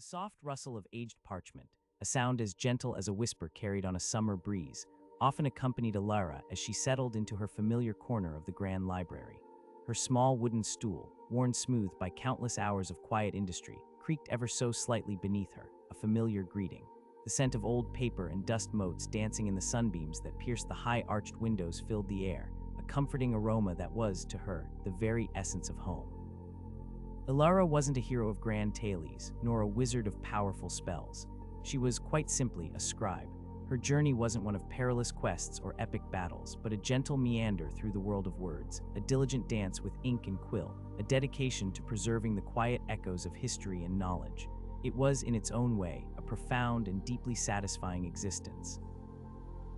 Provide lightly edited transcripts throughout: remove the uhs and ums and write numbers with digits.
soft rustle of aged parchment, a sound as gentle as a whisper carried on a summer breeze, often accompanied Alara as she settled into her familiar corner of the grand library. Her small wooden stool, worn smooth by countless hours of quiet industry, creaked ever so slightly beneath her, a familiar greeting. The scent of old paper and dust motes dancing in the sunbeams that pierced the high-arched windows filled the air, a comforting aroma that was, to her, the very essence of home. Alara wasn't a hero of grand tales, nor a wizard of powerful spells. She was, quite simply, a scribe. Her journey wasn't one of perilous quests or epic battles, but a gentle meander through the world of words, a diligent dance with ink and quill, a dedication to preserving the quiet echoes of history and knowledge. It was, in its own way, a profound and deeply satisfying existence.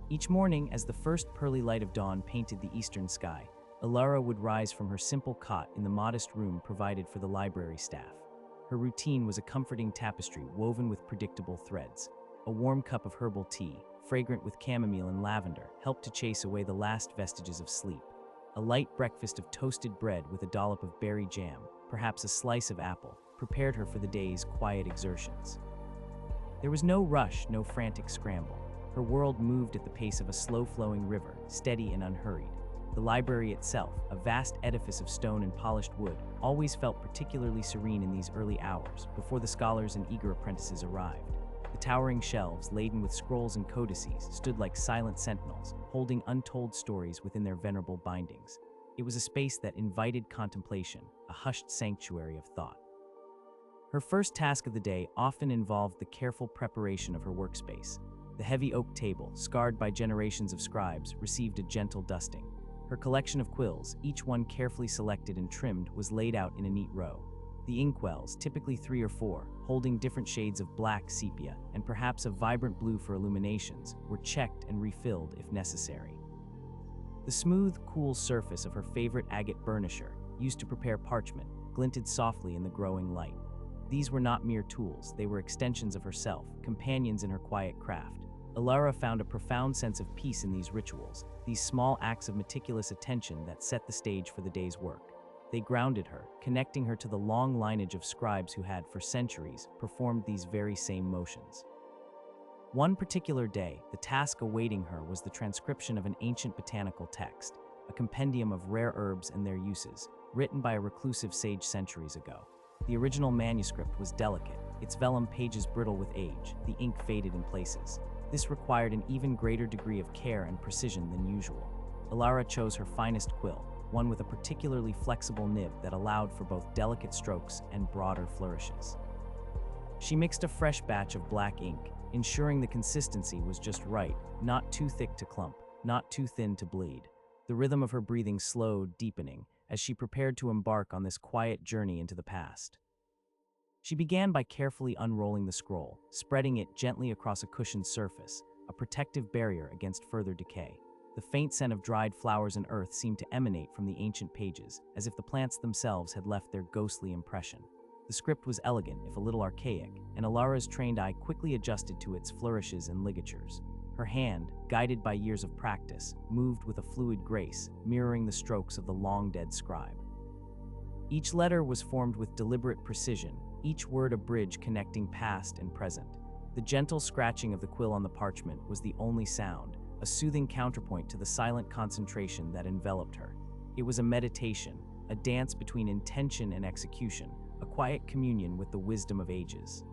Each morning, as the first pearly light of dawn painted the eastern sky, Alara would rise from her simple cot in the modest room provided for the library staff. Her routine was a comforting tapestry woven with predictable threads. A warm cup of herbal tea, fragrant with chamomile and lavender, helped to chase away the last vestiges of sleep. A light breakfast of toasted bread with a dollop of berry jam, perhaps a slice of apple, prepared her for the day's quiet exertions. There was no rush, no frantic scramble. Her world moved at the pace of a slow-flowing river, steady and unhurried. The library itself, a vast edifice of stone and polished wood, always felt particularly serene in these early hours, before the scholars and eager apprentices arrived. The towering shelves, laden with scrolls and codices, stood like silent sentinels, holding untold stories within their venerable bindings. It was a space that invited contemplation, a hushed sanctuary of thought. Her first task of the day often involved the careful preparation of her workspace. The heavy oak table, scarred by generations of scribes, received a gentle dusting. Her collection of quills, each one carefully selected and trimmed, was laid out in a neat row. The inkwells, typically 3 or 4, holding different shades of black sepia and perhaps a vibrant blue for illuminations, were checked and refilled if necessary. The smooth, cool surface of her favorite agate burnisher, used to prepare parchment, glinted softly in the growing light. These were not mere tools, they were extensions of herself, companions in her quiet craft. Alara found a profound sense of peace in these rituals, these small acts of meticulous attention that set the stage for the day's work. They grounded her, connecting her to the long lineage of scribes who had, for centuries, performed these very same motions. One particular day, the task awaiting her was the transcription of an ancient botanical text, a compendium of rare herbs and their uses, written by a reclusive sage centuries ago. The original manuscript was delicate, its vellum pages brittle with age, the ink faded in places. This required an even greater degree of care and precision than usual. Alara chose her finest quill, one with a particularly flexible nib that allowed for both delicate strokes and broader flourishes. She mixed a fresh batch of black ink, ensuring the consistency was just right, not too thick to clump, not too thin to bleed. The rhythm of her breathing slowed, deepening, as she prepared to embark on this quiet journey into the past. She began by carefully unrolling the scroll, spreading it gently across a cushioned surface, a protective barrier against further decay. The faint scent of dried flowers and earth seemed to emanate from the ancient pages, as if the plants themselves had left their ghostly impression. The script was elegant, if a little archaic, and Alara's trained eye quickly adjusted to its flourishes and ligatures. Her hand, guided by years of practice, moved with a fluid grace, mirroring the strokes of the long-dead scribe. Each letter was formed with deliberate precision, each word a bridge connecting past and present. The gentle scratching of the quill on the parchment was the only sound, a soothing counterpoint to the silent concentration that enveloped her. It was a meditation, a dance between intention and execution, a quiet communion with the wisdom of ages.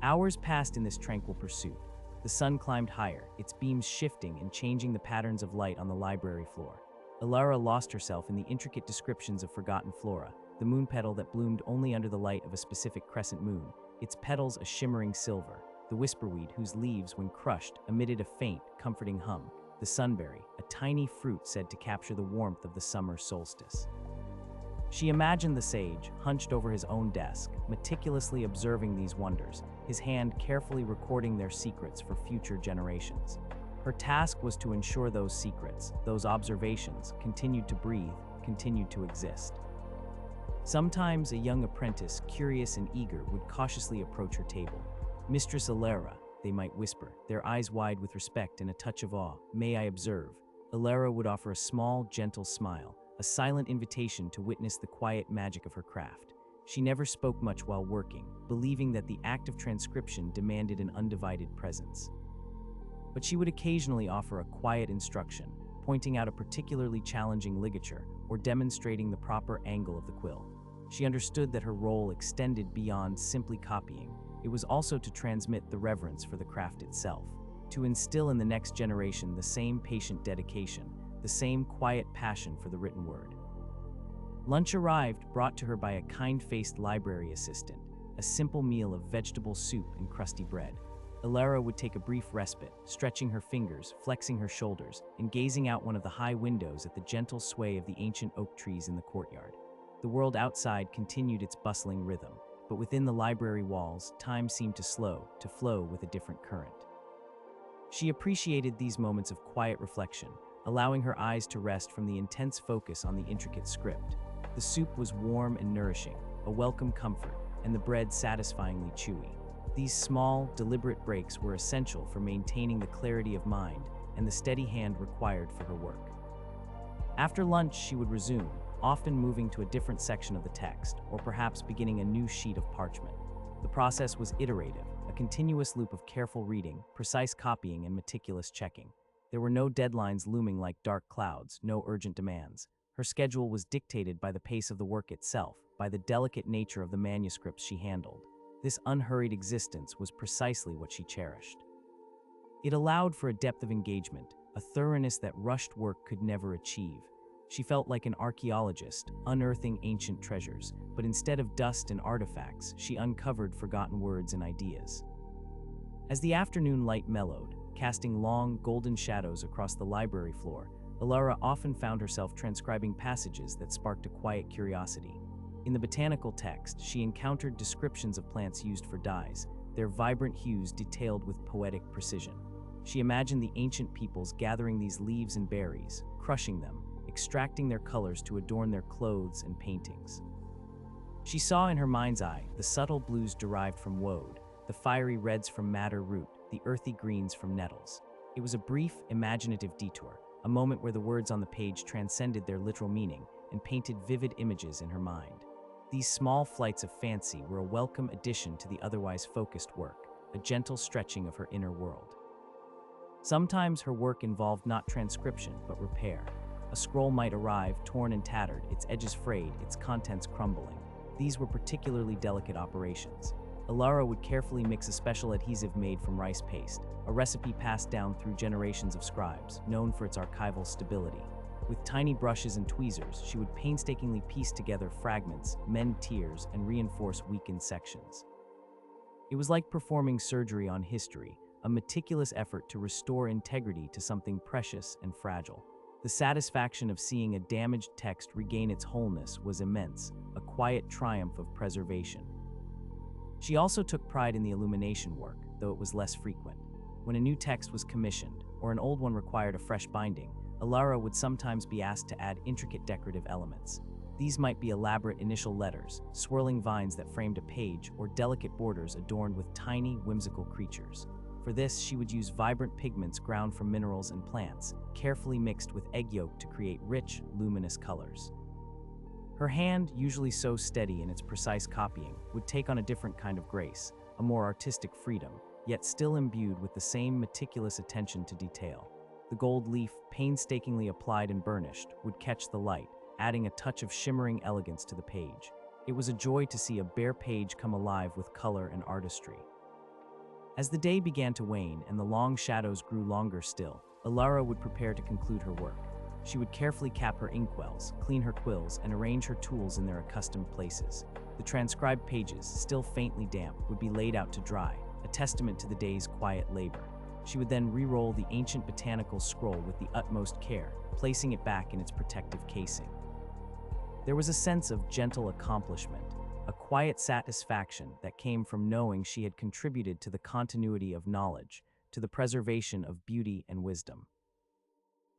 Hours passed in this tranquil pursuit. The sun climbed higher, its beams shifting and changing the patterns of light on the library floor. Alara lost herself in the intricate descriptions of forgotten flora, the moon petal that bloomed only under the light of a specific crescent moon, its petals a shimmering silver, the whisperweed whose leaves, when crushed, emitted a faint, comforting hum, the sunberry, a tiny fruit said to capture the warmth of the summer solstice. She imagined the sage, hunched over his own desk, meticulously observing these wonders, his hand carefully recording their secrets for future generations. Her task was to ensure those secrets, those observations, continued to breathe, continued to exist. Sometimes a young apprentice, curious and eager, would cautiously approach her table. "Mistress Alara," they might whisper, their eyes wide with respect and a touch of awe. "May I observe?" Alara would offer a small, gentle smile, a silent invitation to witness the quiet magic of her craft. She never spoke much while working, believing that the act of transcription demanded an undivided presence. But she would occasionally offer a quiet instruction, pointing out a particularly challenging ligature or demonstrating the proper angle of the quill. She understood that her role extended beyond simply copying. It was also to transmit the reverence for the craft itself, to instill in the next generation the same patient dedication, the same quiet passion for the written word. Lunch arrived, brought to her by a kind-faced library assistant, a simple meal of vegetable soup and crusty bread. Ilara would take a brief respite, stretching her fingers, flexing her shoulders, and gazing out one of the high windows at the gentle sway of the ancient oak trees in the courtyard. The world outside continued its bustling rhythm, but within the library walls, time seemed to flow with a different current. She appreciated these moments of quiet reflection, allowing her eyes to rest from the intense focus on the intricate script. The soup was warm and nourishing, a welcome comfort, and the bread satisfyingly chewy. These small, deliberate breaks were essential for maintaining the clarity of mind and the steady hand required for her work. After lunch, she would resume, often moving to a different section of the text, or perhaps beginning a new sheet of parchment. The process was iterative, a continuous loop of careful reading, precise copying, and meticulous checking. There were no deadlines looming like dark clouds, no urgent demands. Her schedule was dictated by the pace of the work itself, by the delicate nature of the manuscripts she handled. This unhurried existence was precisely what she cherished. It allowed for a depth of engagement, a thoroughness that rushed work could never achieve. She felt like an archaeologist, unearthing ancient treasures, but instead of dust and artifacts, she uncovered forgotten words and ideas. As the afternoon light mellowed, casting long, golden shadows across the library floor, Ilara often found herself transcribing passages that sparked a quiet curiosity. In the botanical text, she encountered descriptions of plants used for dyes, their vibrant hues detailed with poetic precision. She imagined the ancient peoples gathering these leaves and berries, crushing them, extracting their colors to adorn their clothes and paintings. She saw in her mind's eye the subtle blues derived from woad, the fiery reds from madder root, the earthy greens from nettles. It was a brief, imaginative detour, a moment where the words on the page transcended their literal meaning and painted vivid images in her mind. These small flights of fancy were a welcome addition to the otherwise focused work, a gentle stretching of her inner world. Sometimes her work involved not transcription, but repair. A scroll might arrive, torn and tattered, its edges frayed, its contents crumbling. These were particularly delicate operations. Ilara would carefully mix a special adhesive made from rice paste, a recipe passed down through generations of scribes, known for its archival stability. With tiny brushes and tweezers, she would painstakingly piece together fragments, mend tears, and reinforce weakened sections. It was like performing surgery on history, a meticulous effort to restore integrity to something precious and fragile. The satisfaction of seeing a damaged text regain its wholeness was immense, a quiet triumph of preservation. She also took pride in the illumination work, though it was less frequent. When a new text was commissioned, or an old one required a fresh binding, Ilara would sometimes be asked to add intricate decorative elements. These might be elaborate initial letters, swirling vines that framed a page, or delicate borders adorned with tiny, whimsical creatures. For this, she would use vibrant pigments ground from minerals and plants, carefully mixed with egg yolk to create rich, luminous colors. Her hand, usually so steady in its precise copying, would take on a different kind of grace, a more artistic freedom, yet still imbued with the same meticulous attention to detail. The gold leaf, painstakingly applied and burnished, would catch the light, adding a touch of shimmering elegance to the page. It was a joy to see a bare page come alive with color and artistry. As the day began to wane and the long shadows grew longer still, Ilara would prepare to conclude her work. She would carefully cap her inkwells, clean her quills, and arrange her tools in their accustomed places. The transcribed pages, still faintly damp, would be laid out to dry, a testament to the day's quiet labor. She would then re-roll the ancient botanical scroll with the utmost care, placing it back in its protective casing. There was a sense of gentle accomplishment, a quiet satisfaction that came from knowing she had contributed to the continuity of knowledge, to the preservation of beauty and wisdom.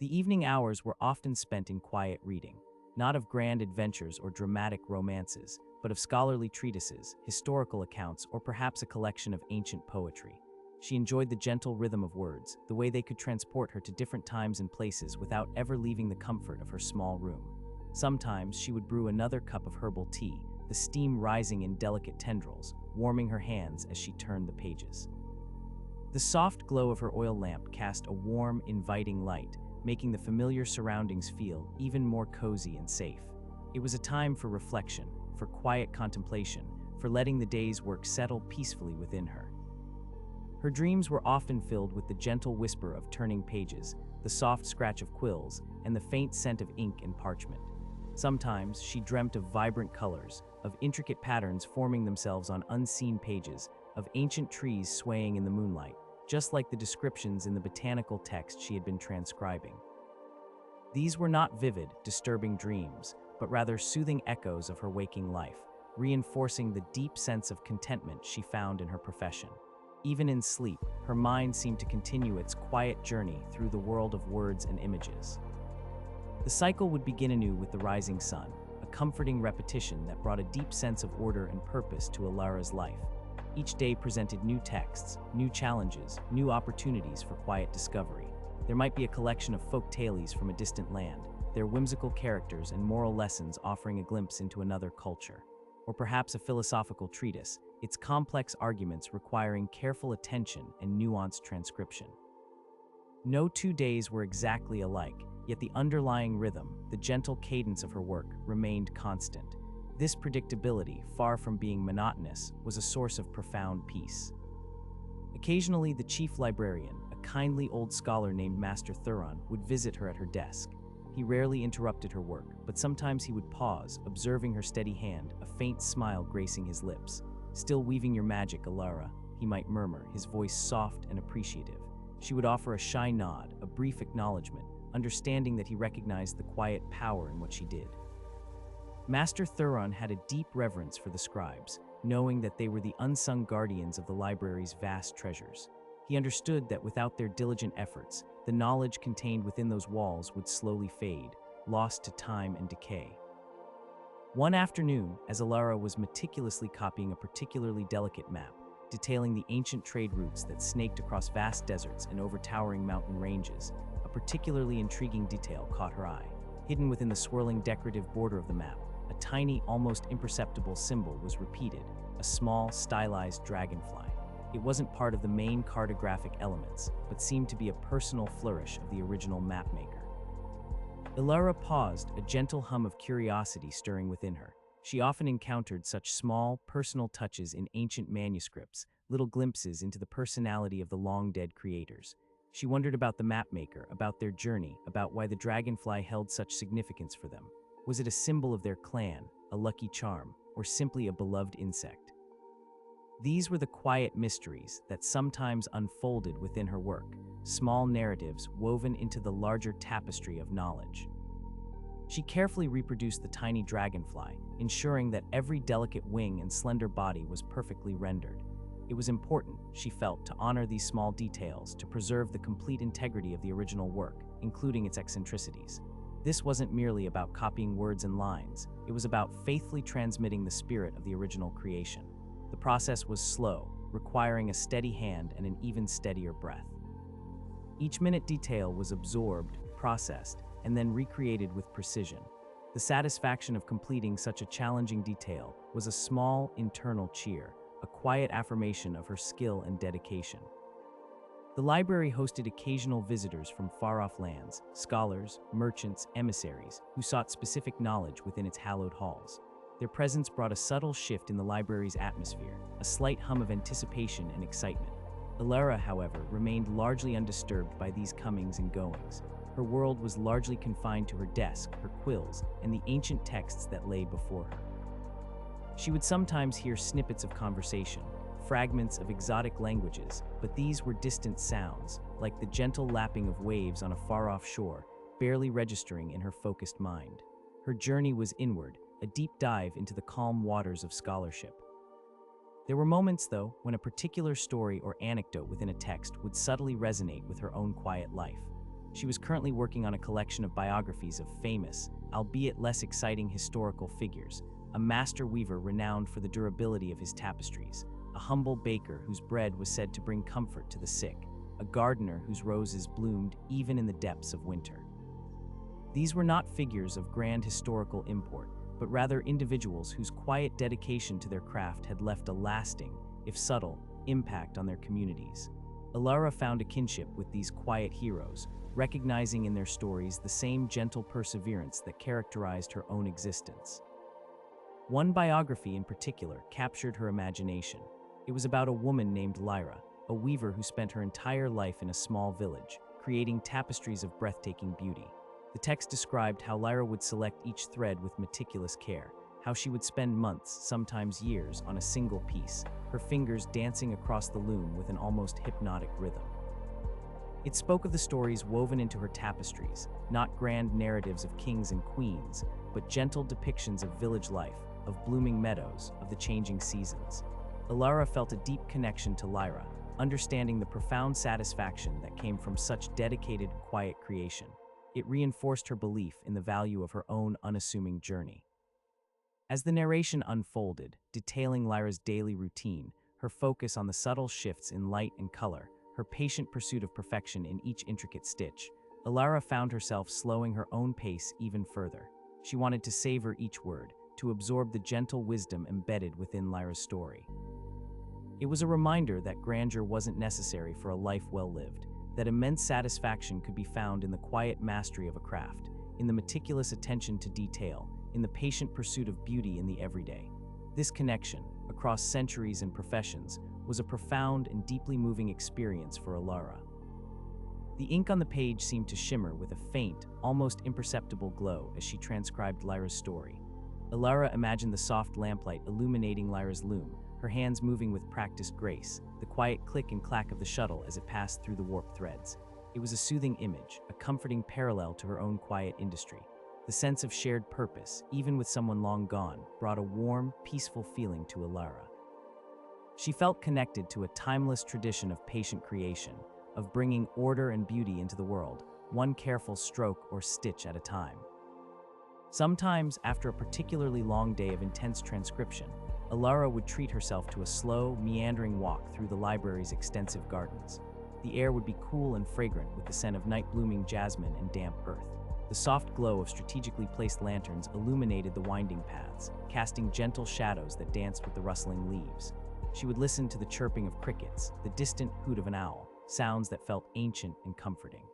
The evening hours were often spent in quiet reading, not of grand adventures or dramatic romances, but of scholarly treatises, historical accounts, or perhaps a collection of ancient poetry. She enjoyed the gentle rhythm of words, the way they could transport her to different times and places without ever leaving the comfort of her small room. Sometimes she would brew another cup of herbal tea, the steam rising in delicate tendrils, warming her hands as she turned the pages. The soft glow of her oil lamp cast a warm, inviting light, making the familiar surroundings feel even more cozy and safe. It was a time for reflection, for quiet contemplation, for letting the day's work settle peacefully within her. Her dreams were often filled with the gentle whisper of turning pages, the soft scratch of quills, and the faint scent of ink and parchment. Sometimes she dreamt of vibrant colors, of intricate patterns forming themselves on unseen pages, of ancient trees swaying in the moonlight, just like the descriptions in the botanical text she had been transcribing. These were not vivid, disturbing dreams, but rather soothing echoes of her waking life, reinforcing the deep sense of contentment she found in her profession. Even in sleep, her mind seemed to continue its quiet journey through the world of words and images. The cycle would begin anew with the rising sun, a comforting repetition that brought a deep sense of order and purpose to Alara's life. Each day presented new texts, new challenges, new opportunities for quiet discovery. There might be a collection of folk tales from a distant land, their whimsical characters and moral lessons offering a glimpse into another culture. Or perhaps a philosophical treatise, its complex arguments requiring careful attention and nuanced transcription. No 2 days were exactly alike, yet the underlying rhythm, the gentle cadence of her work, remained constant. This predictability, far from being monotonous, was a source of profound peace. Occasionally, the chief librarian, a kindly old scholar named Master Thuron, would visit her at her desk. He rarely interrupted her work, but sometimes he would pause, observing her steady hand, a faint smile gracing his lips. "Still weaving your magic, Alara," he might murmur, his voice soft and appreciative. She would offer a shy nod, a brief acknowledgement, understanding that he recognized the quiet power in what she did. Master Thuron had a deep reverence for the scribes, knowing that they were the unsung guardians of the library's vast treasures. He understood that without their diligent efforts, the knowledge contained within those walls would slowly fade, lost to time and decay. One afternoon, as Alara was meticulously copying a particularly delicate map, detailing the ancient trade routes that snaked across vast deserts and over towering mountain ranges, a particularly intriguing detail caught her eye. Hidden within the swirling decorative border of the map, a tiny, almost imperceptible symbol was repeated, a small, stylized dragonfly. It wasn't part of the main cartographic elements, but seemed to be a personal flourish of the original mapmaker. Alara paused, a gentle hum of curiosity stirring within her. She often encountered such small, personal touches in ancient manuscripts, little glimpses into the personality of the long-dead creators. She wondered about the mapmaker, about their journey, about why the dragonfly held such significance for them. Was it a symbol of their clan, a lucky charm, or simply a beloved insect? These were the quiet mysteries that sometimes unfolded within her work, small narratives woven into the larger tapestry of knowledge. She carefully reproduced the tiny dragonfly, ensuring that every delicate wing and slender body was perfectly rendered. It was important, she felt, to honor these small details to preserve the complete integrity of the original work, including its eccentricities. This wasn't merely about copying words and lines, it was about faithfully transmitting the spirit of the original creation. The process was slow, requiring a steady hand and an even steadier breath. Each minute detail was absorbed, processed, and then recreated with precision. The satisfaction of completing such a challenging detail was a small internal cheer, a quiet affirmation of her skill and dedication. The library hosted occasional visitors from far-off lands, scholars, merchants, emissaries, who sought specific knowledge within its hallowed halls. Their presence brought a subtle shift in the library's atmosphere, a slight hum of anticipation and excitement. Alara, however, remained largely undisturbed by these comings and goings. Her world was largely confined to her desk, her quills, and the ancient texts that lay before her. She would sometimes hear snippets of conversation, fragments of exotic languages, but these were distant sounds, like the gentle lapping of waves on a far-off shore, barely registering in her focused mind. Her journey was inward, a deep dive into the calm waters of scholarship. There were moments, though, when a particular story or anecdote within a text would subtly resonate with her own quiet life. She was currently working on a collection of biographies of famous, albeit less exciting historical figures, a master weaver renowned for the durability of his tapestries, a humble baker whose bread was said to bring comfort to the sick, a gardener whose roses bloomed even in the depths of winter. These were not figures of grand historical import, but rather individuals whose quiet dedication to their craft had left a lasting, if subtle, impact on their communities. Alara found a kinship with these quiet heroes, recognizing in their stories the same gentle perseverance that characterized her own existence. One biography in particular captured her imagination. It was about a woman named Lyra, a weaver who spent her entire life in a small village, creating tapestries of breathtaking beauty. The text described how Lyra would select each thread with meticulous care, how she would spend months, sometimes years, on a single piece, her fingers dancing across the loom with an almost hypnotic rhythm. It spoke of the stories woven into her tapestries, not grand narratives of kings and queens, but gentle depictions of village life, of blooming meadows, of the changing seasons. Alara felt a deep connection to Lyra, understanding the profound satisfaction that came from such dedicated, quiet creation. It reinforced her belief in the value of her own unassuming journey. As the narration unfolded, detailing Lyra's daily routine, her focus on the subtle shifts in light and color, her patient pursuit of perfection in each intricate stitch, Alara found herself slowing her own pace even further. She wanted to savor each word, to absorb the gentle wisdom embedded within Lyra's story. It was a reminder that grandeur wasn't necessary for a life well lived, that immense satisfaction could be found in the quiet mastery of a craft, in the meticulous attention to detail, in the patient pursuit of beauty in the everyday. This connection, across centuries and professions, was a profound and deeply moving experience for Alara. The ink on the page seemed to shimmer with a faint, almost imperceptible glow as she transcribed Lyra's story. Alara imagined the soft lamplight illuminating Lyra's loom, her hands moving with practiced grace, the quiet click and clack of the shuttle as it passed through the warped threads. It was a soothing image, a comforting parallel to her own quiet industry. The sense of shared purpose, even with someone long gone, brought a warm, peaceful feeling to Alara. She felt connected to a timeless tradition of patient creation, of bringing order and beauty into the world, one careful stroke or stitch at a time. Sometimes, after a particularly long day of intense transcription, Alara would treat herself to a slow, meandering walk through the library's extensive gardens. The air would be cool and fragrant with the scent of night-blooming jasmine and damp earth. The soft glow of strategically placed lanterns illuminated the winding paths, casting gentle shadows that danced with the rustling leaves. She would listen to the chirping of crickets, the distant hoot of an owl, sounds that felt ancient and comforting.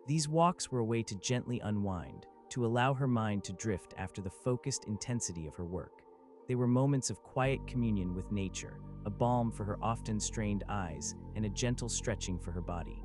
These walks were a way to gently unwind, to allow her mind to drift after the focused intensity of her work. They were moments of quiet communion with nature, a balm for her often strained eyes, and a gentle stretching for her body.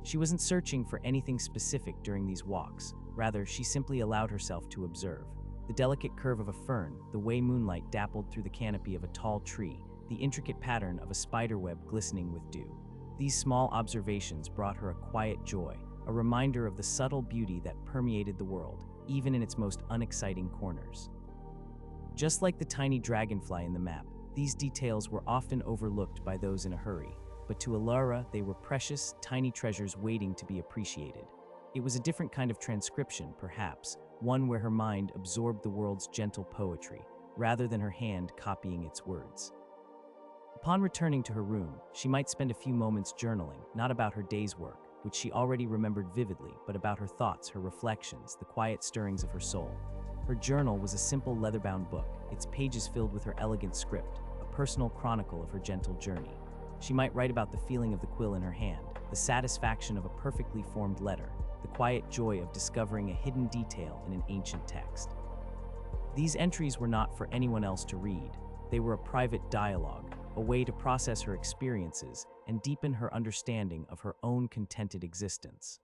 She wasn't searching for anything specific during these walks. Rather, she simply allowed herself to observe. The delicate curve of a fern, the way moonlight dappled through the canopy of a tall tree, the intricate pattern of a spiderweb glistening with dew. These small observations brought her a quiet joy, a reminder of the subtle beauty that permeated the world, even in its most unexciting corners. Just like the tiny dragonfly in the map, these details were often overlooked by those in a hurry, but to Alara, they were precious, tiny treasures waiting to be appreciated. It was a different kind of transcription, perhaps, one where her mind absorbed the world's gentle poetry, rather than her hand copying its words. Upon returning to her room, she might spend a few moments journaling, not about her day's work, which she already remembered vividly, but about her thoughts, her reflections, the quiet stirrings of her soul. Her journal was a simple leather-bound book, its pages filled with her elegant script, a personal chronicle of her gentle journey. She might write about the feeling of the quill in her hand, the satisfaction of a perfectly formed letter, the quiet joy of discovering a hidden detail in an ancient text. These entries were not for anyone else to read. They were a private dialogue, a way to process her experiences and deepen her understanding of her own contented existence.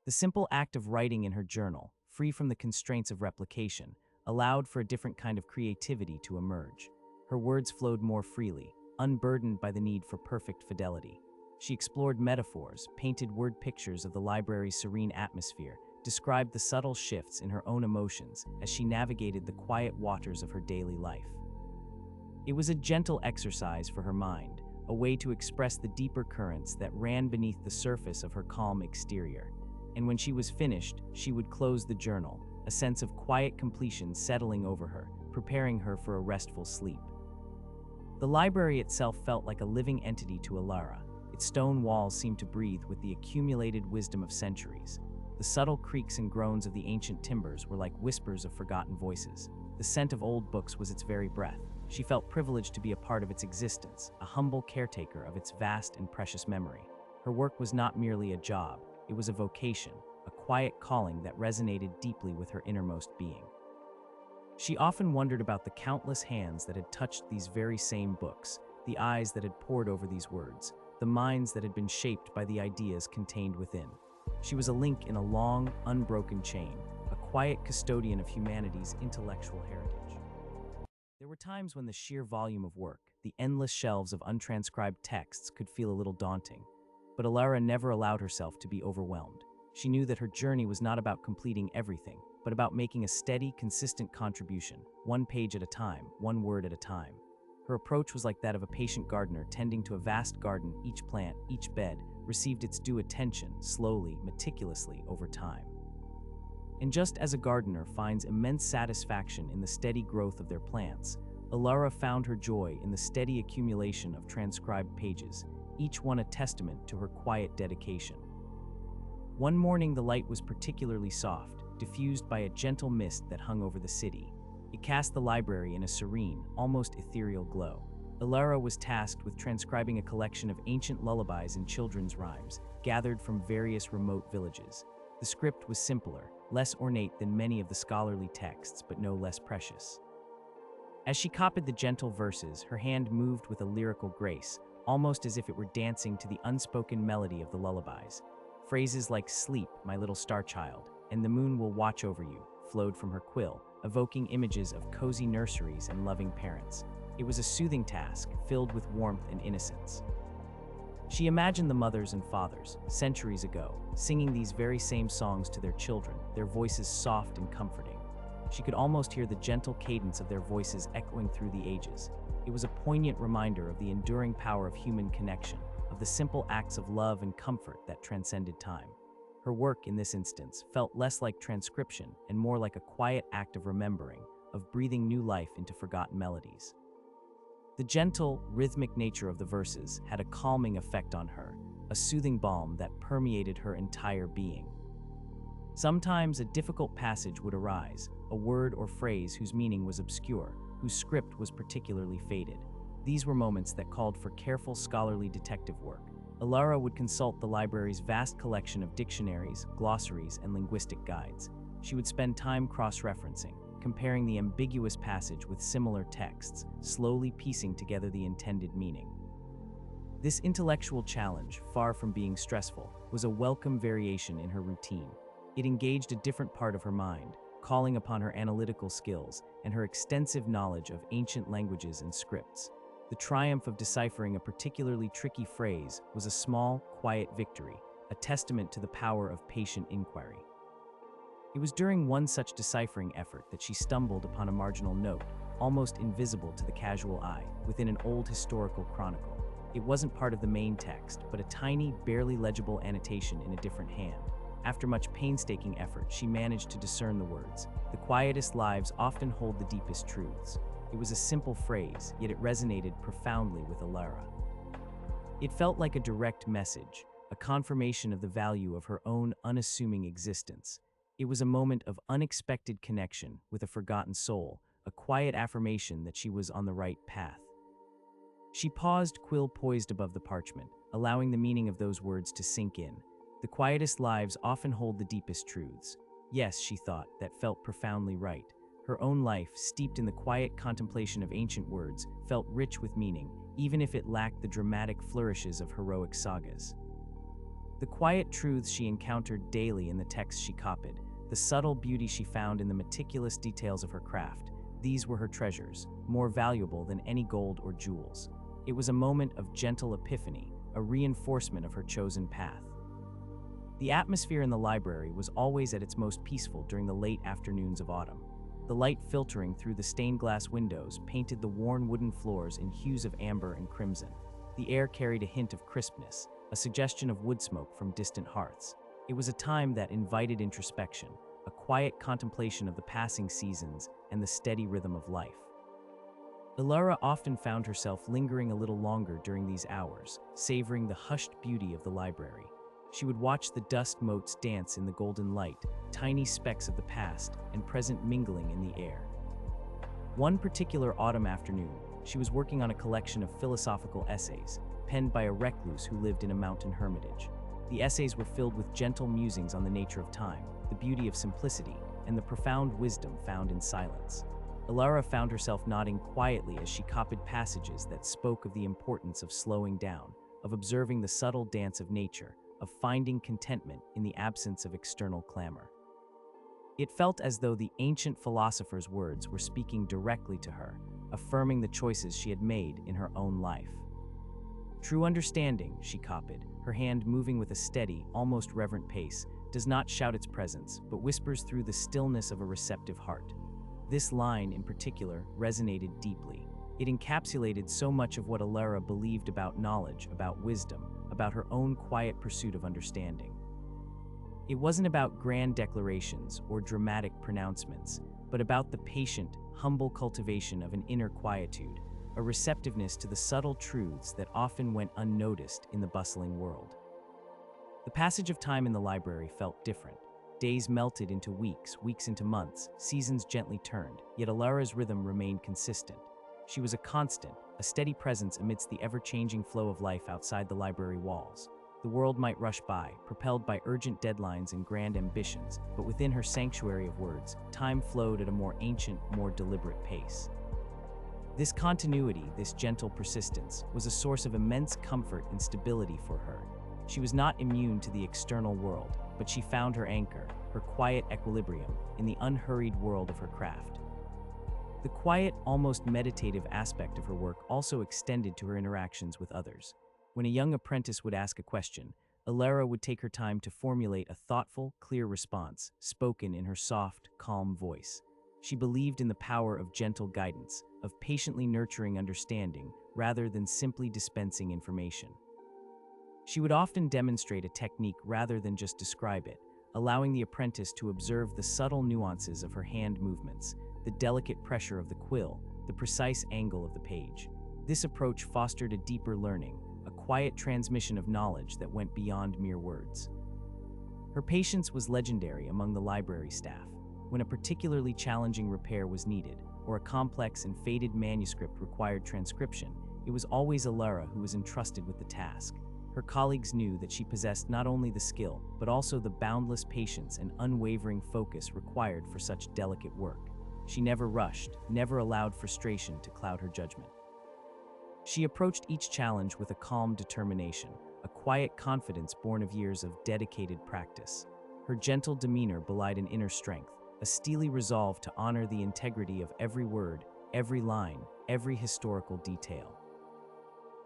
The simple act of writing in her journal, free from the constraints of replication, allowed for a different kind of creativity to emerge. Her words flowed more freely, unburdened by the need for perfect fidelity. She explored metaphors, painted word pictures of the library's serene atmosphere, described the subtle shifts in her own emotions as she navigated the quiet waters of her daily life. It was a gentle exercise for her mind, a way to express the deeper currents that ran beneath the surface of her calm exterior. And when she was finished, she would close the journal, a sense of quiet completion settling over her, preparing her for a restful sleep. The library itself felt like a living entity to Alara. Its stone walls seemed to breathe with the accumulated wisdom of centuries. The The subtle creaks and groans of the ancient timbers were like whispers of forgotten voices. The scent of old books was its very breath. She felt privileged to be a part of its existence, a humble caretaker of its vast and precious memory. Her work was not merely a job, it was a vocation, a quiet calling that resonated deeply with her innermost being. She often wondered about the countless hands that had touched these very same books, the eyes that had pored over these words, the minds that had been shaped by the ideas contained within. She was a link in a long, unbroken chain, a quiet custodian of humanity's intellectual heritage. There were times when the sheer volume of work, the endless shelves of untranscribed texts could feel a little daunting, but Alara never allowed herself to be overwhelmed. She knew that her journey was not about completing everything, but about making a steady, consistent contribution, one page at a time, one word at a time. Her approach was like that of a patient gardener tending to a vast garden. Each plant, each bed, received its due attention, slowly, meticulously, over time. And just as a gardener finds immense satisfaction in the steady growth of their plants, Alara found her joy in the steady accumulation of transcribed pages, each one a testament to her quiet dedication. One morning the light was particularly soft, diffused by a gentle mist that hung over the city. It cast the library in a serene, almost ethereal glow. Alara was tasked with transcribing a collection of ancient lullabies and children's rhymes, gathered from various remote villages. The script was simpler, less ornate than many of the scholarly texts, but no less precious. As she copied the gentle verses, her hand moved with a lyrical grace, almost as if it were dancing to the unspoken melody of the lullabies. Phrases like "sleep, my little star child," and "the moon will watch over you" flowed from her quill, evoking images of cozy nurseries and loving parents. It was a soothing task, filled with warmth and innocence. She imagined the mothers and fathers, centuries ago, singing these very same songs to their children, their voices soft and comforting. She could almost hear the gentle cadence of their voices echoing through the ages. It was a poignant reminder of the enduring power of human connection, of the simple acts of love and comfort that transcended time. Her work, in this instance, felt less like transcription and more like a quiet act of remembering, of breathing new life into forgotten melodies. The gentle, rhythmic nature of the verses had a calming effect on her, a soothing balm that permeated her entire being. Sometimes a difficult passage would arise, a word or phrase whose meaning was obscure, whose script was particularly faded. These were moments that called for careful scholarly detective work. Alara would consult the library's vast collection of dictionaries, glossaries, and linguistic guides. She would spend time cross-referencing, comparing the ambiguous passage with similar texts, slowly piecing together the intended meaning. This intellectual challenge, far from being stressful, was a welcome variation in her routine. It engaged a different part of her mind, calling upon her analytical skills and her extensive knowledge of ancient languages and scripts. The triumph of deciphering a particularly tricky phrase was a small, quiet victory, a testament to the power of patient inquiry. It was during one such deciphering effort that she stumbled upon a marginal note, almost invisible to the casual eye, within an old historical chronicle. It wasn't part of the main text, but a tiny, barely legible annotation in a different hand. After much painstaking effort, she managed to discern the words. "The quietest lives often hold the deepest truths." It was a simple phrase, yet it resonated profoundly with Alara. It felt like a direct message, a confirmation of the value of her own unassuming existence. It was a moment of unexpected connection with a forgotten soul, a quiet affirmation that she was on the right path. She paused, quill poised above the parchment, allowing the meaning of those words to sink in. The quietest lives often hold the deepest truths. Yes, she thought, that felt profoundly right. Her own life, steeped in the quiet contemplation of ancient words, felt rich with meaning, even if it lacked the dramatic flourishes of heroic sagas. The quiet truths she encountered daily in the texts she copied, the subtle beauty she found in the meticulous details of her craft, these were her treasures, more valuable than any gold or jewels. It was a moment of gentle epiphany, a reinforcement of her chosen path. The atmosphere in the library was always at its most peaceful during the late afternoons of autumn. The light filtering through the stained glass windows painted the worn wooden floors in hues of amber and crimson. The air carried a hint of crispness, a suggestion of wood smoke from distant hearths. It was a time that invited introspection, a quiet contemplation of the passing seasons and the steady rhythm of life. Alara often found herself lingering a little longer during these hours, savoring the hushed beauty of the library. She would watch the dust motes dance in the golden light, tiny specks of the past and present mingling in the air. One particular autumn afternoon, she was working on a collection of philosophical essays, penned by a recluse who lived in a mountain hermitage. The essays were filled with gentle musings on the nature of time, the beauty of simplicity, and the profound wisdom found in silence. Alara found herself nodding quietly as she copied passages that spoke of the importance of slowing down, of observing the subtle dance of nature, of finding contentment in the absence of external clamor. It felt as though the ancient philosopher's words were speaking directly to her, affirming the choices she had made in her own life. True understanding, she copied, her hand moving with a steady, almost reverent pace, does not shout its presence, but whispers through the stillness of a receptive heart. This line, in particular, resonated deeply. It encapsulated so much of what Alara believed about knowledge, about wisdom, about her own quiet pursuit of understanding. It wasn't about grand declarations or dramatic pronouncements, but about the patient, humble cultivation of an inner quietude, a receptiveness to the subtle truths that often went unnoticed in the bustling world. The passage of time in the library felt different. Days melted into weeks, weeks into months, seasons gently turned, yet Alara's rhythm remained consistent. She was a constant, a steady presence amidst the ever-changing flow of life outside the library walls. The world might rush by, propelled by urgent deadlines and grand ambitions, but within her sanctuary of words, time flowed at a more ancient, more deliberate pace. This continuity, this gentle persistence, was a source of immense comfort and stability for her. She was not immune to the external world, but she found her anchor, her quiet equilibrium, in the unhurried world of her craft. The quiet, almost meditative aspect of her work also extended to her interactions with others. When a young apprentice would ask a question, Alara would take her time to formulate a thoughtful, clear response, spoken in her soft, calm voice. She believed in the power of gentle guidance, of patiently nurturing understanding, rather than simply dispensing information. She would often demonstrate a technique rather than just describe it, allowing the apprentice to observe the subtle nuances of her hand movements, the delicate pressure of the quill, the precise angle of the page. This approach fostered a deeper learning, a quiet transmission of knowledge that went beyond mere words. Her patience was legendary among the library staff. When a particularly challenging repair was needed, or a complex and faded manuscript required transcription, it was always Alara who was entrusted with the task. Her colleagues knew that she possessed not only the skill, but also the boundless patience and unwavering focus required for such delicate work. She never rushed, never allowed frustration to cloud her judgment. She approached each challenge with a calm determination, a quiet confidence born of years of dedicated practice. Her gentle demeanor belied an inner strength, a steely resolve to honor the integrity of every word, every line, every historical detail.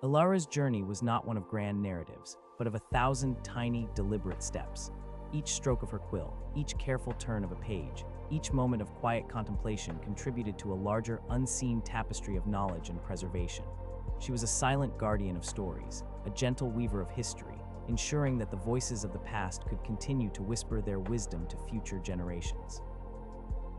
Alara's journey was not one of grand narratives, but of 1,000 tiny, deliberate steps. Each stroke of her quill, each careful turn of a page, each moment of quiet contemplation contributed to a larger, unseen tapestry of knowledge and preservation. She was a silent guardian of stories, a gentle weaver of history, ensuring that the voices of the past could continue to whisper their wisdom to future generations.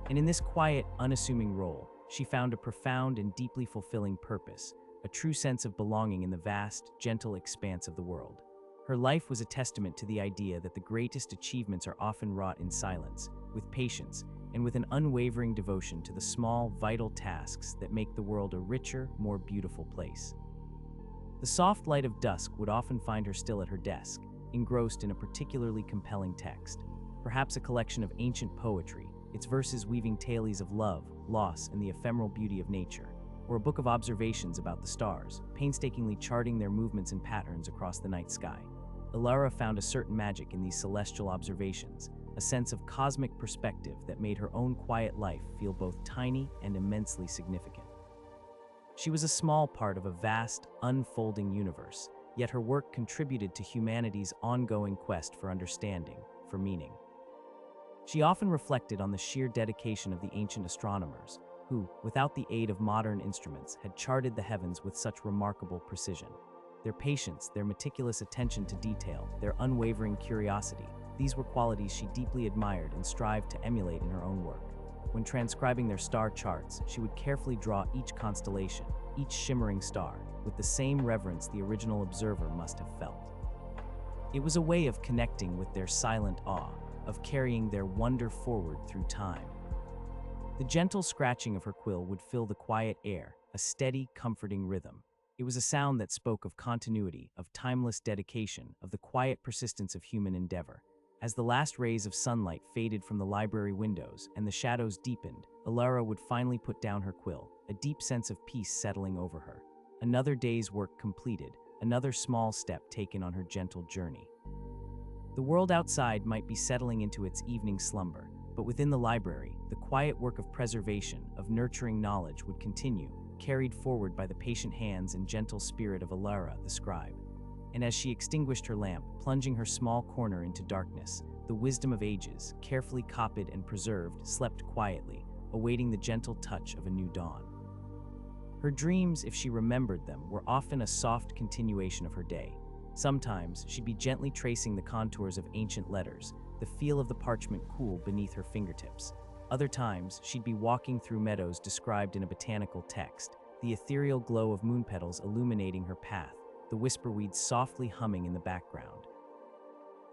And in this quiet, unassuming role, she found a profound and deeply fulfilling purpose, a true sense of belonging in the vast, gentle expanse of the world. Her life was a testament to the idea that the greatest achievements are often wrought in silence, with patience, and with an unwavering devotion to the small, vital tasks that make the world a richer, more beautiful place. The soft light of dusk would often find her still at her desk, engrossed in a particularly compelling text, perhaps a collection of ancient poetry, its verses weaving tales of love, loss, and the ephemeral beauty of nature, or a book of observations about the stars, painstakingly charting their movements and patterns across the night sky. Alara found a certain magic in these celestial observations, a sense of cosmic perspective that made her own quiet life feel both tiny and immensely significant. She was a small part of a vast, unfolding universe, yet her work contributed to humanity's ongoing quest for understanding, for meaning. She often reflected on the sheer dedication of the ancient astronomers, who, without the aid of modern instruments, had charted the heavens with such remarkable precision. Their patience, their meticulous attention to detail, their unwavering curiosity, these were qualities she deeply admired and strived to emulate in her own work. When transcribing their star charts, she would carefully draw each constellation, each shimmering star, with the same reverence the original observer must have felt. It was a way of connecting with their silent awe, of carrying their wonder forward through time. The gentle scratching of her quill would fill the quiet air, a steady, comforting rhythm. It was a sound that spoke of continuity, of timeless dedication, of the quiet persistence of human endeavor. As the last rays of sunlight faded from the library windows and the shadows deepened, Alara would finally put down her quill, a deep sense of peace settling over her. Another day's work completed, another small step taken on her gentle journey. The world outside might be settling into its evening slumber, but within the library, the quiet work of preservation, of nurturing knowledge would continue, carried forward by the patient hands and gentle spirit of Alara, the scribe. And as she extinguished her lamp, plunging her small corner into darkness, the wisdom of ages, carefully copied and preserved, slept quietly, awaiting the gentle touch of a new dawn. Her dreams, if she remembered them, were often a soft continuation of her day. Sometimes she'd be gently tracing the contours of ancient letters, the feel of the parchment cool beneath her fingertips. Other times, she'd be walking through meadows described in a botanical text, the ethereal glow of moon petals illuminating her path, the whisperweeds softly humming in the background.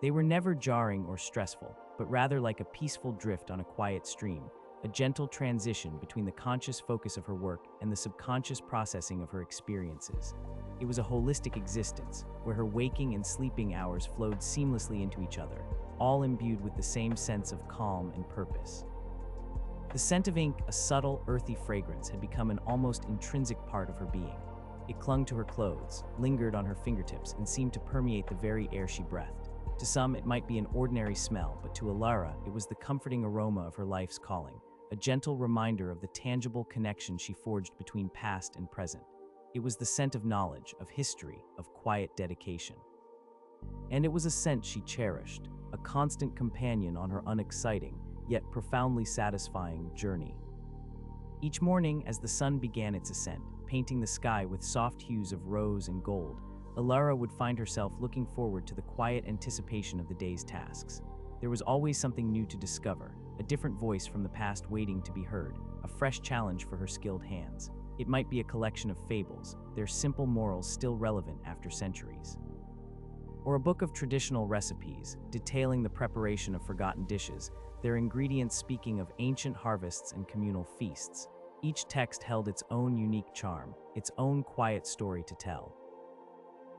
They were never jarring or stressful, but rather like a peaceful drift on a quiet stream, a gentle transition between the conscious focus of her work and the subconscious processing of her experiences. It was a holistic existence, where her waking and sleeping hours flowed seamlessly into each other, all imbued with the same sense of calm and purpose. The scent of ink, a subtle, earthy fragrance, had become an almost intrinsic part of her being. It clung to her clothes, lingered on her fingertips, and seemed to permeate the very air she breathed. To some, it might be an ordinary smell, but to Alara, it was the comforting aroma of her life's calling, a gentle reminder of the tangible connection she forged between past and present. It was the scent of knowledge, of history, of quiet dedication. And it was a scent she cherished, a constant companion on her unexciting, yet profoundly satisfying journey. Each morning, as the sun began its ascent, painting the sky with soft hues of rose and gold, Alara would find herself looking forward to the quiet anticipation of the day's tasks. There was always something new to discover, a different voice from the past waiting to be heard, a fresh challenge for her skilled hands. It might be a collection of fables, their simple morals still relevant after centuries. Or a book of traditional recipes, detailing the preparation of forgotten dishes, their ingredients speaking of ancient harvests and communal feasts. Each text held its own unique charm, its own quiet story to tell.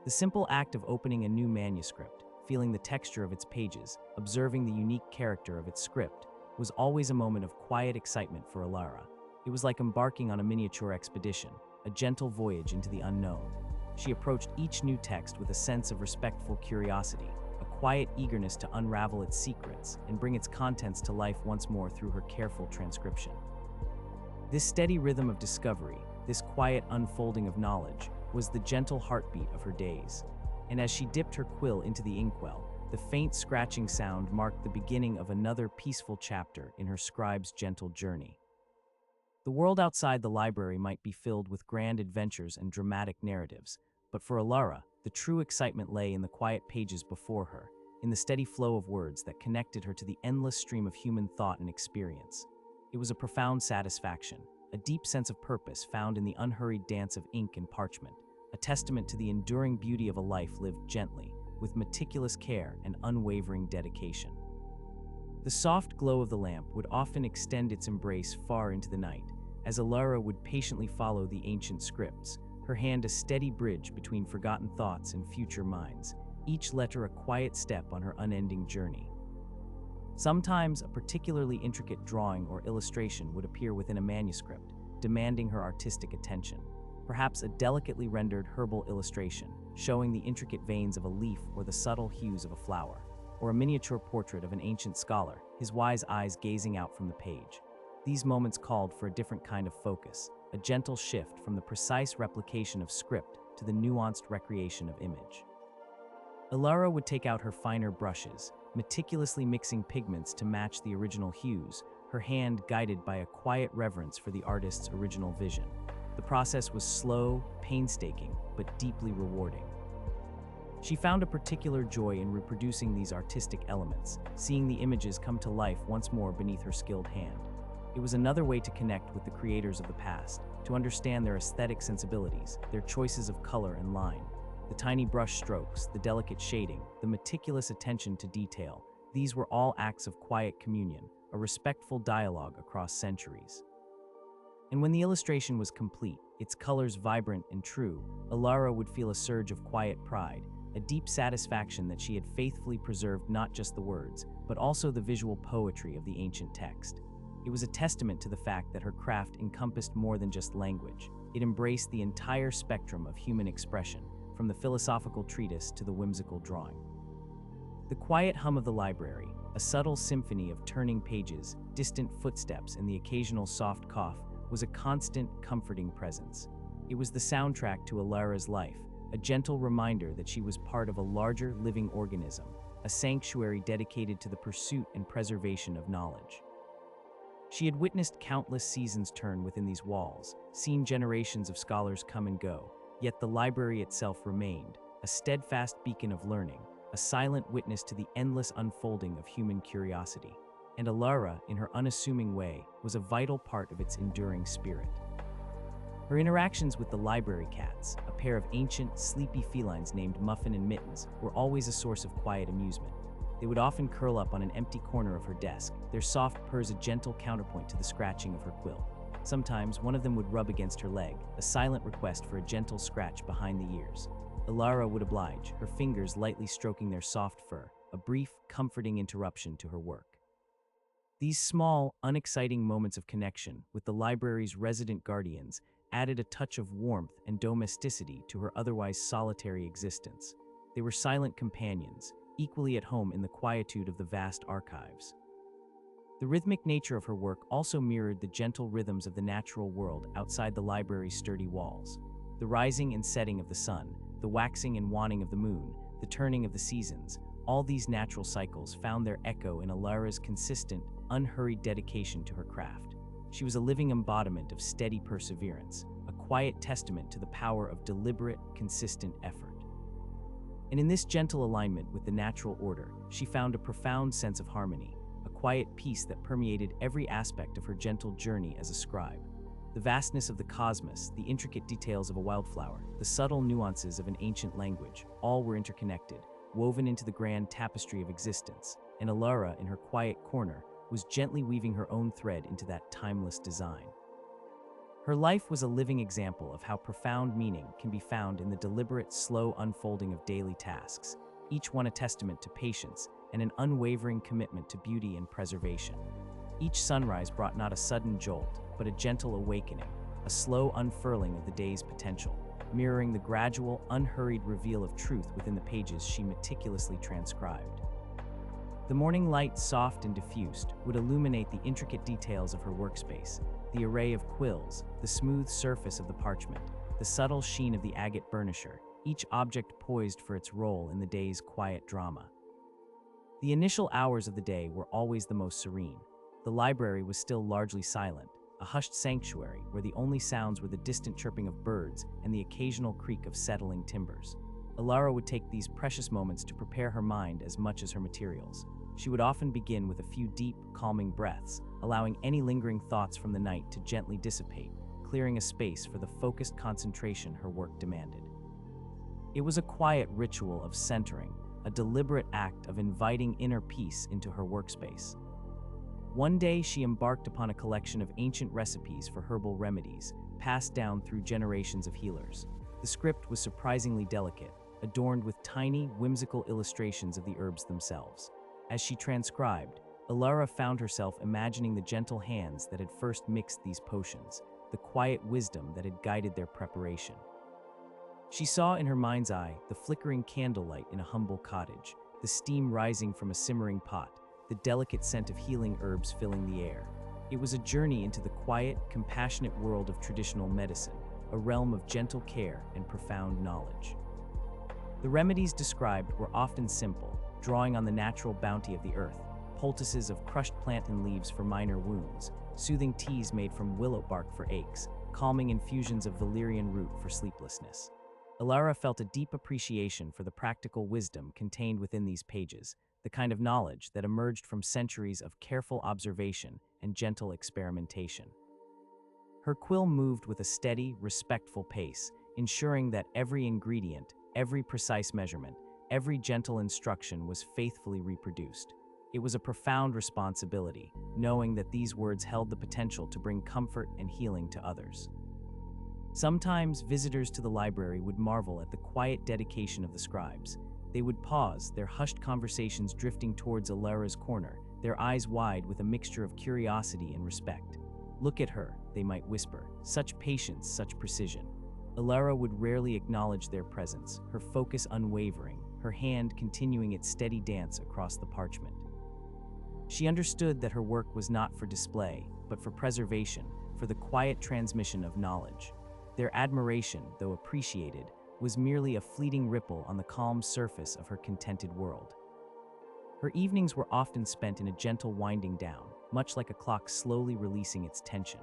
The simple act of opening a new manuscript, feeling the texture of its pages, observing the unique character of its script, was always a moment of quiet excitement for Alara. It was like embarking on a miniature expedition, a gentle voyage into the unknown. She approached each new text with a sense of respectful curiosity, a quiet eagerness to unravel its secrets and bring its contents to life once more through her careful transcription. This steady rhythm of discovery, this quiet unfolding of knowledge, was the gentle heartbeat of her days. And as she dipped her quill into the inkwell, the faint scratching sound marked the beginning of another peaceful chapter in her scribe's gentle journey. The world outside the library might be filled with grand adventures and dramatic narratives, but for Alara, the true excitement lay in the quiet pages before her, in the steady flow of words that connected her to the endless stream of human thought and experience. It was a profound satisfaction, a deep sense of purpose found in the unhurried dance of ink and parchment, a testament to the enduring beauty of a life lived gently, with meticulous care and unwavering dedication. The soft glow of the lamp would often extend its embrace far into the night, as Alara would patiently follow the ancient scripts, her hand a steady bridge between forgotten thoughts and future minds, each letter a quiet step on her unending journey. Sometimes a particularly intricate drawing or illustration would appear within a manuscript, demanding her artistic attention. Perhaps a delicately rendered herbal illustration, showing the intricate veins of a leaf or the subtle hues of a flower, or a miniature portrait of an ancient scholar, his wise eyes gazing out from the page. These moments called for a different kind of focus, a gentle shift from the precise replication of script to the nuanced recreation of image. Alara would take out her finer brushes, meticulously mixing pigments to match the original hues, her hand guided by a quiet reverence for the artist's original vision. The process was slow, painstaking, but deeply rewarding. She found a particular joy in reproducing these artistic elements, seeing the images come to life once more beneath her skilled hand. It was another way to connect with the creators of the past, to understand their aesthetic sensibilities, their choices of color and line. The tiny brush strokes, the delicate shading, the meticulous attention to detail, these were all acts of quiet communion, a respectful dialogue across centuries. And when the illustration was complete, its colors vibrant and true, Alara would feel a surge of quiet pride, a deep satisfaction that she had faithfully preserved not just the words, but also the visual poetry of the ancient text. It was a testament to the fact that her craft encompassed more than just language. It embraced the entire spectrum of human expression, from the philosophical treatise to the whimsical drawing. The quiet hum of the library, a subtle symphony of turning pages, distant footsteps, and the occasional soft cough, was a constant, comforting presence. It was the soundtrack to Alara's life, a gentle reminder that she was part of a larger living organism, a sanctuary dedicated to the pursuit and preservation of knowledge. She had witnessed countless seasons turn within these walls, seen generations of scholars come and go, yet the library itself remained, a steadfast beacon of learning, a silent witness to the endless unfolding of human curiosity. And Alara, in her unassuming way, was a vital part of its enduring spirit. Her interactions with the library cats, a pair of ancient, sleepy felines named Muffin and Mittens, were always a source of quiet amusement. They would often curl up on an empty corner of her desk, their soft purrs a gentle counterpoint to the scratching of her quill. Sometimes, one of them would rub against her leg, a silent request for a gentle scratch behind the ears. Alara would oblige, her fingers lightly stroking their soft fur, a brief, comforting interruption to her work. These small, unexciting moments of connection with the library's resident guardians added a touch of warmth and domesticity to her otherwise solitary existence. They were silent companions, equally at home in the quietude of the vast archives. The rhythmic nature of her work also mirrored the gentle rhythms of the natural world outside the library's sturdy walls. The rising and setting of the sun, the waxing and waning of the moon, the turning of the seasons, all these natural cycles found their echo in Alara's consistent, unhurried dedication to her craft. She was a living embodiment of steady perseverance, a quiet testament to the power of deliberate, consistent effort. And in this gentle alignment with the natural order, she found a profound sense of harmony, a quiet peace that permeated every aspect of her gentle journey as a scribe. The vastness of the cosmos, the intricate details of a wildflower, the subtle nuances of an ancient language, all were interconnected, woven into the grand tapestry of existence, and Alara, in her quiet corner, was gently weaving her own thread into that timeless design. Her life was a living example of how profound meaning can be found in the deliberate, slow unfolding of daily tasks, each one a testament to patience and an unwavering commitment to beauty and preservation. Each sunrise brought not a sudden jolt, but a gentle awakening, a slow unfurling of the day's potential, mirroring the gradual, unhurried reveal of truth within the pages she meticulously transcribed. The morning light, soft and diffused, would illuminate the intricate details of her workspace, the array of quills, the smooth surface of the parchment, the subtle sheen of the agate burnisher, each object poised for its role in the day's quiet drama. The initial hours of the day were always the most serene. The library was still largely silent, a hushed sanctuary where the only sounds were the distant chirping of birds and the occasional creak of settling timbers. Alara would take these precious moments to prepare her mind as much as her materials. She would often begin with a few deep, calming breaths, allowing any lingering thoughts from the night to gently dissipate, clearing a space for the focused concentration her work demanded. It was a quiet ritual of centering, a deliberate act of inviting inner peace into her workspace. One day, she embarked upon a collection of ancient recipes for herbal remedies, passed down through generations of healers. The script was surprisingly delicate, adorned with tiny, whimsical illustrations of the herbs themselves. As she transcribed, Alara found herself imagining the gentle hands that had first mixed these potions, the quiet wisdom that had guided their preparation. She saw in her mind's eye the flickering candlelight in a humble cottage, the steam rising from a simmering pot, the delicate scent of healing herbs filling the air. It was a journey into the quiet, compassionate world of traditional medicine, a realm of gentle care and profound knowledge. The remedies described were often simple, drawing on the natural bounty of the earth, poultices of crushed plant and leaves for minor wounds, soothing teas made from willow bark for aches, calming infusions of valerian root for sleeplessness. Alara felt a deep appreciation for the practical wisdom contained within these pages, the kind of knowledge that emerged from centuries of careful observation and gentle experimentation. Her quill moved with a steady, respectful pace, ensuring that every ingredient, every precise measurement, every gentle instruction was faithfully reproduced. It was a profound responsibility, knowing that these words held the potential to bring comfort and healing to others. Sometimes visitors to the library would marvel at the quiet dedication of the scribes. They would pause, their hushed conversations drifting towards Alara's corner, their eyes wide with a mixture of curiosity and respect. "Look at her," they might whisper, "such patience, such precision." Alara would rarely acknowledge their presence, her focus unwavering, her hand continuing its steady dance across the parchment. She understood that her work was not for display, but for preservation, for the quiet transmission of knowledge. Their admiration, though appreciated, was merely a fleeting ripple on the calm surface of her contented world. Her evenings were often spent in a gentle winding down, much like a clock slowly releasing its tension.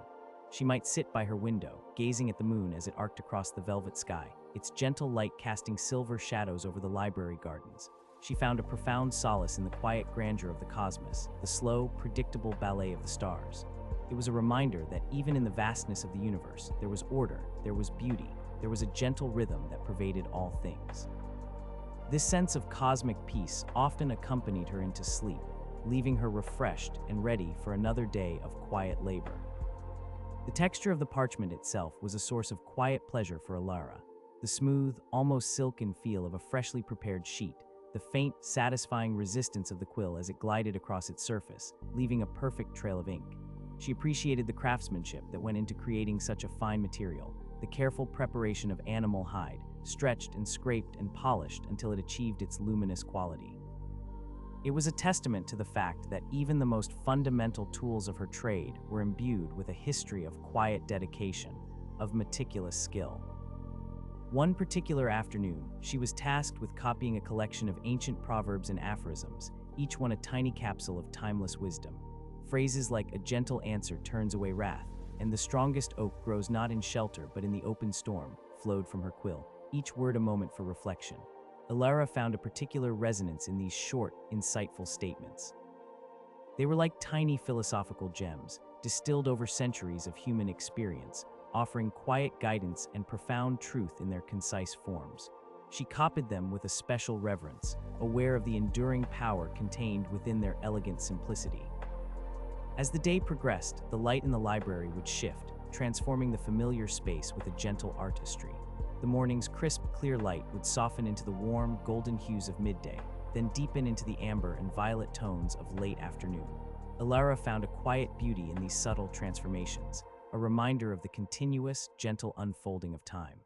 She might sit by her window, gazing at the moon as it arced across the velvet sky, its gentle light casting silver shadows over the library gardens. She found a profound solace in the quiet grandeur of the cosmos, the slow, predictable ballet of the stars. It was a reminder that even in the vastness of the universe, there was order, there was beauty, there was a gentle rhythm that pervaded all things. This sense of cosmic peace often accompanied her into sleep, leaving her refreshed and ready for another day of quiet labor. The texture of the parchment itself was a source of quiet pleasure for Alara. The smooth, almost silken feel of a freshly prepared sheet, the faint, satisfying resistance of the quill as it glided across its surface, leaving a perfect trail of ink. She appreciated the craftsmanship that went into creating such a fine material, the careful preparation of animal hide, stretched and scraped and polished until it achieved its luminous quality. It was a testament to the fact that even the most fundamental tools of her trade were imbued with a history of quiet dedication, of meticulous skill. One particular afternoon, she was tasked with copying a collection of ancient proverbs and aphorisms, each one a tiny capsule of timeless wisdom. Phrases like "a gentle answer turns away wrath," and "the strongest oak grows not in shelter but in the open storm," flowed from her quill, each word a moment for reflection. Alara found a particular resonance in these short, insightful statements. They were like tiny philosophical gems, distilled over centuries of human experience, offering quiet guidance and profound truth in their concise forms. She copied them with a special reverence, aware of the enduring power contained within their elegant simplicity. As the day progressed, the light in the library would shift, transforming the familiar space with a gentle artistry. The morning's crisp, clear light would soften into the warm, golden hues of midday, then deepen into the amber and violet tones of late afternoon. Alara found a quiet beauty in these subtle transformations, a reminder of the continuous, gentle unfolding of time.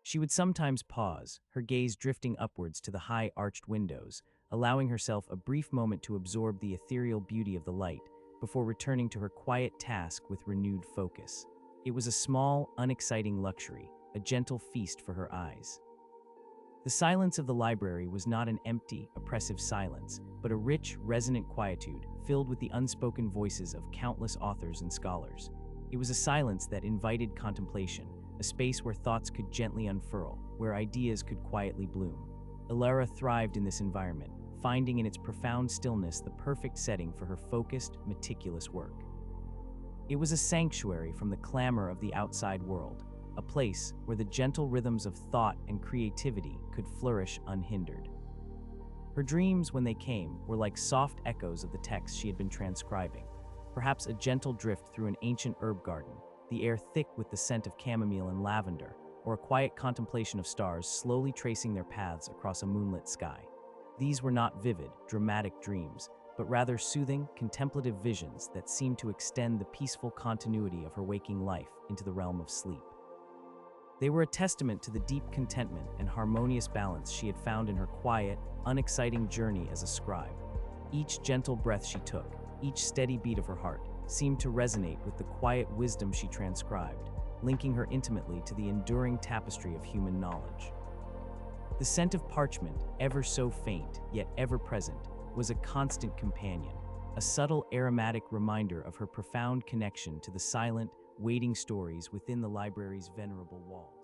She would sometimes pause, her gaze drifting upwards to the high arched windows, allowing herself a brief moment to absorb the ethereal beauty of the light before returning to her quiet task with renewed focus. It was a small, unexciting luxury, a gentle feast for her eyes. The silence of the library was not an empty, oppressive silence, but a rich, resonant quietude filled with the unspoken voices of countless authors and scholars. It was a silence that invited contemplation, a space where thoughts could gently unfurl, where ideas could quietly bloom. Alara thrived in this environment, finding in its profound stillness the perfect setting for her focused, meticulous work. It was a sanctuary from the clamor of the outside world, a place where the gentle rhythms of thought and creativity could flourish unhindered. Her dreams, when they came, were like soft echoes of the text she had been transcribing, perhaps a gentle drift through an ancient herb garden, the air thick with the scent of chamomile and lavender, or a quiet contemplation of stars slowly tracing their paths across a moonlit sky. These were not vivid, dramatic dreams, but rather soothing, contemplative visions that seemed to extend the peaceful continuity of her waking life into the realm of sleep. They were a testament to the deep contentment and harmonious balance she had found in her quiet, unexciting journey as a scribe. Each gentle breath she took, each steady beat of her heart, seemed to resonate with the quiet wisdom she transcribed, linking her intimately to the enduring tapestry of human knowledge. The scent of parchment, ever so faint, yet ever present, was a constant companion, a subtle aromatic reminder of her profound connection to the silent, waiting stories within the library's venerable walls.